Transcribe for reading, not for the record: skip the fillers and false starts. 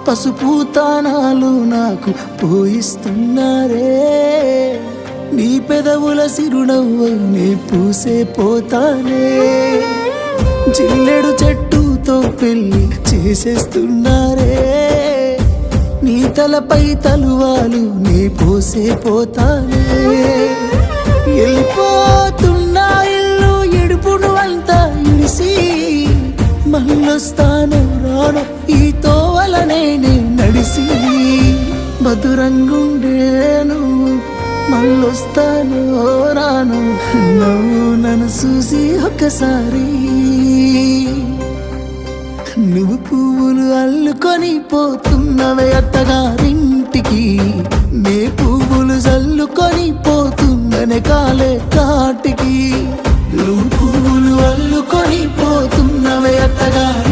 పసుపు తానాలు నాకు పోయిస్తున్నారే, నీ పెదవుల సిరునవ్వు నీ పూసే పోతానే, జిల్లెడు చెట్టుతో పెళ్లి చేసేస్తున్నారే, నీ తలపై తలువాలు నీ పోసే పోతానే, వెళ్ళిపోతున్నా ఇల్లు ఎడుపును అంతా ఇడిసి, మళ్ళొస్తాను రాను ఈ తోవలనే నడిసి, మధురంగుండేను మళ్ళొస్తాను రాను నువ్వు నన్ను చూసి ఒక్కసారి, నువ్వు పువ్వులు అల్లుకొని పోతున్నవే అత్తగారింటికి, నే పువ్వులు జల్లుకొని పోతున్ననే కాలే కాటికి, నువ్వు పువ్వులు అల్లుకొని పోతున్నవే అత్తగారి